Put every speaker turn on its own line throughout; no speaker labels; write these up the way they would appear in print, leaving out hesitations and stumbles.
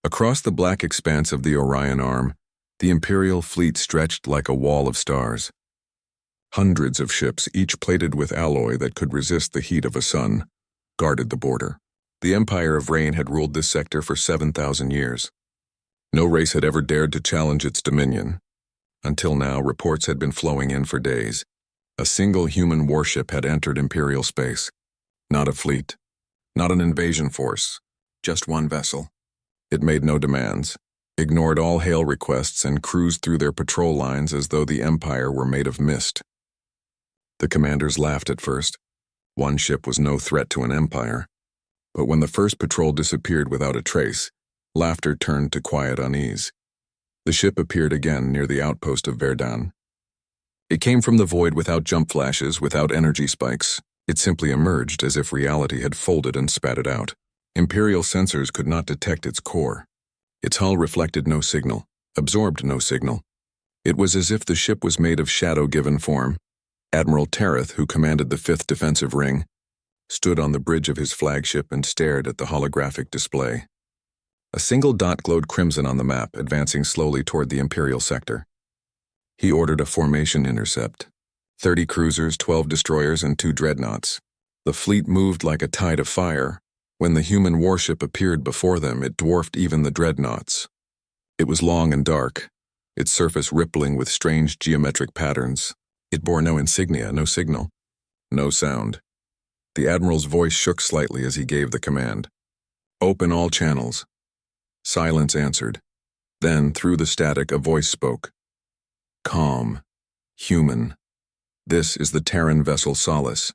Across the black expanse of the Orion Arm, the Imperial fleet stretched like a wall of stars. Hundreds of ships, each plated with alloy that could resist the heat of a sun, guarded the border. The Empire of Rain had ruled this sector for 7,000 years. No race had ever dared to challenge its dominion. Until now, reports had been flowing in for days. A single human warship had entered Imperial space. Not a fleet, not an invasion force, just one vessel. It made no demands, ignored all hail requests, and cruised through their patrol lines as though the Empire were made of mist. The commanders laughed at first. One ship was no threat to an empire. But when the first patrol disappeared without a trace, laughter turned to quiet unease. The ship appeared again near the outpost of Verdun. It came from the void without jump flashes, without energy spikes. It simply emerged as if reality had folded and spat it out. Imperial sensors could not detect its core. Its hull reflected no signal, absorbed no signal. It was as if the ship was made of shadow-given form. Admiral Tereth, who commanded the 5th Defensive Ring, stood on the bridge of his flagship and stared at the holographic display. A single dot glowed crimson on the map, advancing slowly toward the Imperial sector. He ordered a formation intercept. 30 cruisers, 12 destroyers, and 2 dreadnoughts. The fleet moved like a tide of fire. When the human warship appeared before them, it dwarfed even the dreadnoughts. It was long and dark, its surface rippling with strange geometric patterns. It bore no insignia, no signal, no sound. The admiral's voice shook slightly as he gave the command. "Open all channels." Silence answered. Then, through the static, a voice spoke. "Calm. Human. This is the Terran vessel Solace.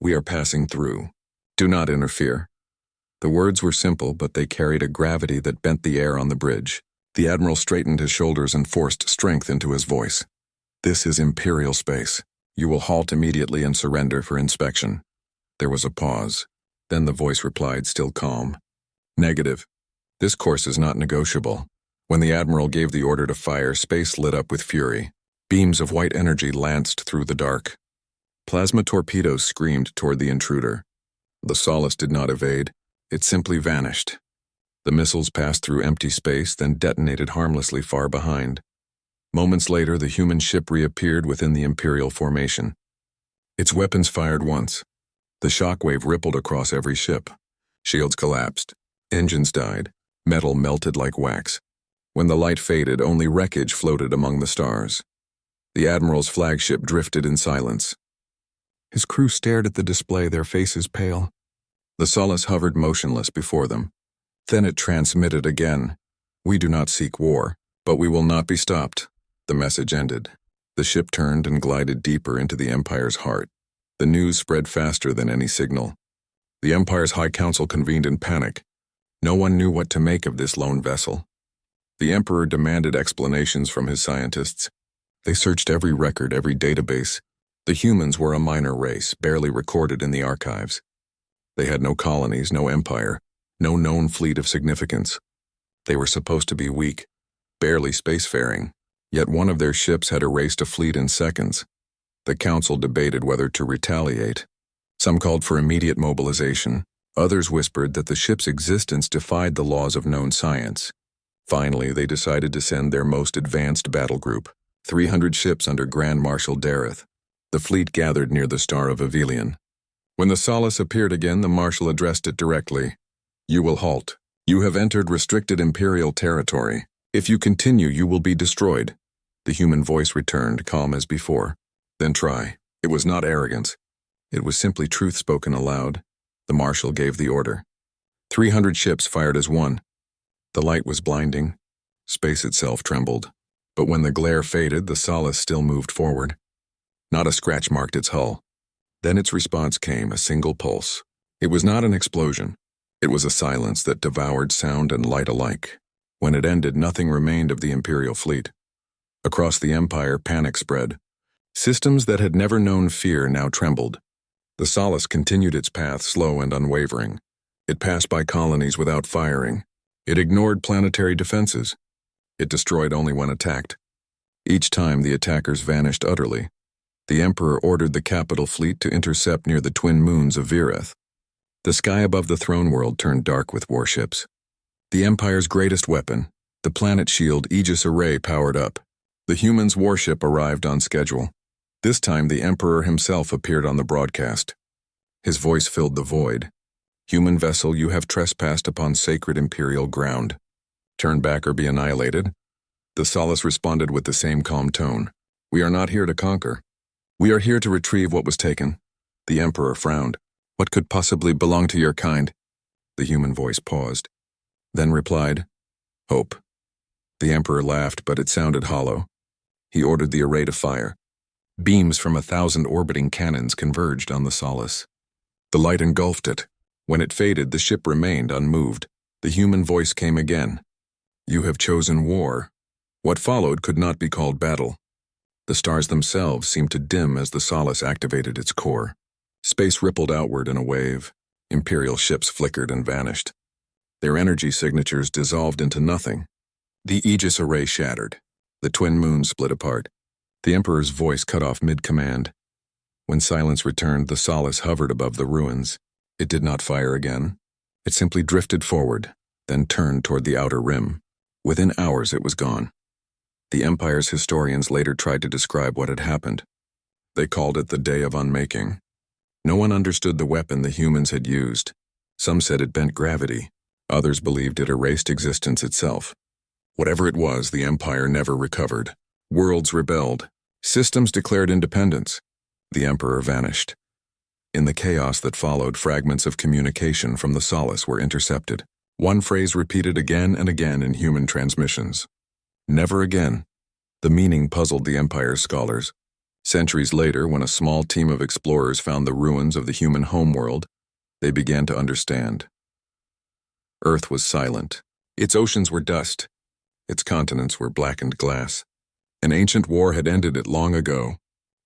We are passing through. Do not interfere." The words were simple, but they carried a gravity that bent the air on the bridge. The admiral straightened his shoulders and forced strength into his voice. "This is Imperial space. You will halt immediately and surrender for inspection." There was a pause. Then the voice replied, still calm. "Negative. This course is not negotiable." When the admiral gave the order to fire, space lit up with fury. Beams of white energy lanced through the dark. Plasma torpedoes screamed toward the intruder. The Solace did not evade. It simply vanished. The missiles passed through empty space, then detonated harmlessly far behind. Moments later, the human ship reappeared within the Imperial formation. Its weapons fired once. The shockwave rippled across every ship. Shields collapsed. Engines died. Metal melted like wax. When the light faded, only wreckage floated among the stars. The admiral's flagship drifted in silence. His crew stared at the display, their faces pale. The Solace hovered motionless before them. Then it transmitted again. "We do not seek war, but we will not be stopped." The message ended. The ship turned and glided deeper into the Empire's heart. The news spread faster than any signal. The Empire's High Council convened in panic. No one knew what to make of this lone vessel. The Emperor demanded explanations from his scientists. They searched every record, every database. The humans were a minor race, barely recorded in the archives. They had no colonies, no empire, no known fleet of significance. They were supposed to be weak, barely spacefaring, yet one of their ships had erased a fleet in seconds. The council debated whether to retaliate. Some called for immediate mobilization. Others whispered that the ship's existence defied the laws of known science. Finally, they decided to send their most advanced battle group, 300 ships under Grand Marshal Dareth. The fleet gathered near the Star of Avelion. When the Solace appeared again, the Marshal addressed it directly. "You will halt. You have entered restricted Imperial territory. If you continue, you will be destroyed." The human voice returned, calm as before. "Then try." It was not arrogance. It was simply truth spoken aloud. The Marshal gave the order. 300 ships fired as one. The light was blinding. Space itself trembled. But when the glare faded, the Solace still moved forward. Not a scratch marked its hull. Then its response came, a single pulse. It was not an explosion. It was a silence that devoured sound and light alike. When it ended, nothing remained of the Imperial fleet. Across the Empire, panic spread. Systems that had never known fear now trembled. The Solace continued its path, slow and unwavering. It passed by colonies without firing. It ignored planetary defenses. It destroyed only when attacked. Each time, the attackers vanished utterly. The Emperor ordered the capital fleet to intercept near the twin moons of Vireth. The sky above the throne world turned dark with warships. The Empire's greatest weapon, the planet shield Aegis array, powered up. The humans' warship arrived on schedule. This time the Emperor himself appeared on the broadcast. His voice filled the void. "Human vessel, you have trespassed upon sacred Imperial ground. Turn back or be annihilated." The Solace responded with the same calm tone. "We are not here to conquer. We are here to retrieve what was taken." The Emperor frowned. "What could possibly belong to your kind?" The human voice paused, then replied, "Hope." The Emperor laughed, but it sounded hollow. He ordered the array to fire. Beams from 1,000 orbiting cannons converged on the Solace. The light engulfed it. When it faded, the ship remained unmoved. The human voice came again. "You have chosen war." What followed could not be called battle. The stars themselves seemed to dim as the Solace activated its core. Space rippled outward in a wave. Imperial ships flickered and vanished. Their energy signatures dissolved into nothing. The Aegis array shattered. The twin moons split apart. The Emperor's voice cut off mid-command. When silence returned, the Solace hovered above the ruins. It did not fire again. It simply drifted forward, then turned toward the outer rim. Within hours it was gone. The Empire's historians later tried to describe what had happened. They called it the Day of Unmaking. No one understood the weapon the humans had used. Some said it bent gravity. Others believed it erased existence itself. Whatever it was, the Empire never recovered. Worlds rebelled. Systems declared independence. The Emperor vanished. In the chaos that followed, fragments of communication from the Solace were intercepted. One phrase repeated again and again in human transmissions. "Never again." The meaning puzzled the Empire's scholars. Centuries later, when a small team of explorers found the ruins of the human homeworld, they began to understand. Earth was silent. Its oceans were dust. Its continents were blackened glass. An ancient war had ended it long ago.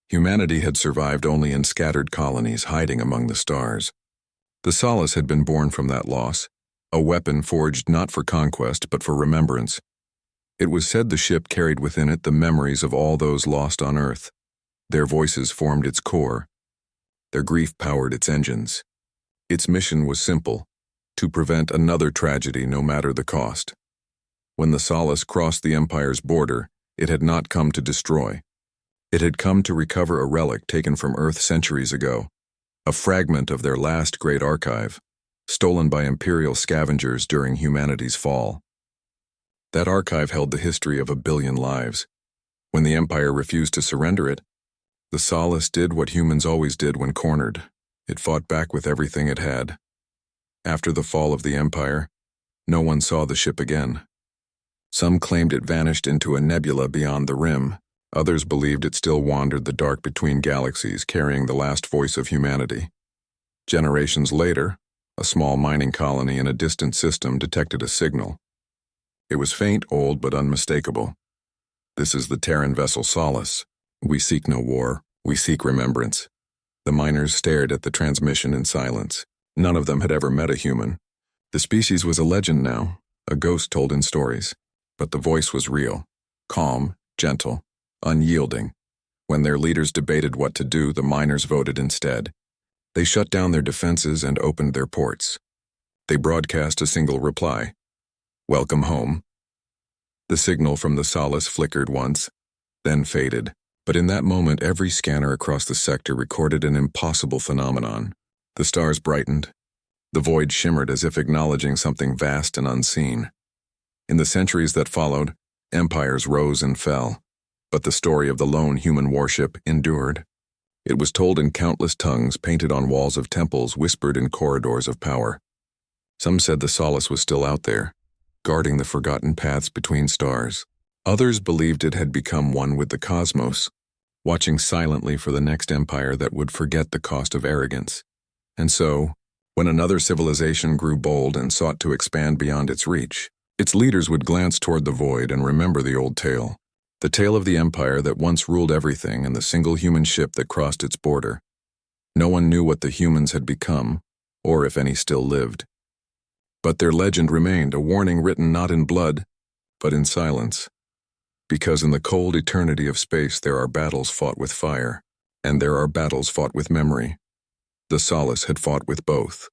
Humanity had survived only in scattered colonies hiding among the stars. The Solace had been born from that loss, a weapon forged not for conquest but for remembrance. It was said the ship carried within it the memories of all those lost on Earth. Their voices formed its core. Their grief powered its engines. Its mission was simple: to prevent another tragedy no matter the cost. When the Solace crossed the Empire's border, it had not come to destroy. It had come to recover a relic taken from Earth centuries ago, a fragment of their last great archive, stolen by Imperial scavengers during humanity's fall. That archive held the history of 1 billion lives. When the Empire refused to surrender it, the Solace did what humans always did when cornered. It fought back with everything it had. After the fall of the Empire, no one saw the ship again. Some claimed it vanished into a nebula beyond the rim. Others believed it still wandered the dark between galaxies, carrying the last voice of humanity. Generations later, a small mining colony in a distant system detected a signal. It was faint, old, but unmistakable. "This is the Terran vessel Solace. We seek no war. We seek remembrance." The miners stared at the transmission in silence. None of them had ever met a human. The species was a legend now, a ghost told in stories. But the voice was real, calm, gentle, unyielding. When their leaders debated what to do, the miners voted instead. They shut down their defenses and opened their ports. They broadcast a single reply: "Welcome home." The signal from the Solace flickered once, then faded. But in that moment, every scanner across the sector recorded an impossible phenomenon. The stars brightened. The void shimmered as if acknowledging something vast and unseen. In the centuries that followed, empires rose and fell, but the story of the lone human warship endured. It was told in countless tongues, painted on walls of temples, whispered in corridors of power. Some said the Solace was still out there, guarding the forgotten paths between stars. Others believed it had become one with the cosmos, watching silently for the next empire that would forget the cost of arrogance. And so, when another civilization grew bold and sought to expand beyond its reach, its leaders would glance toward the void and remember the old tale. The tale of the empire that once ruled everything and the single human ship that crossed its border. No one knew what the humans had become, or if any still lived. But their legend remained, a warning written not in blood, but in silence. Because in the cold eternity of space there are battles fought with fire, and there are battles fought with memory. The Solace had fought with both.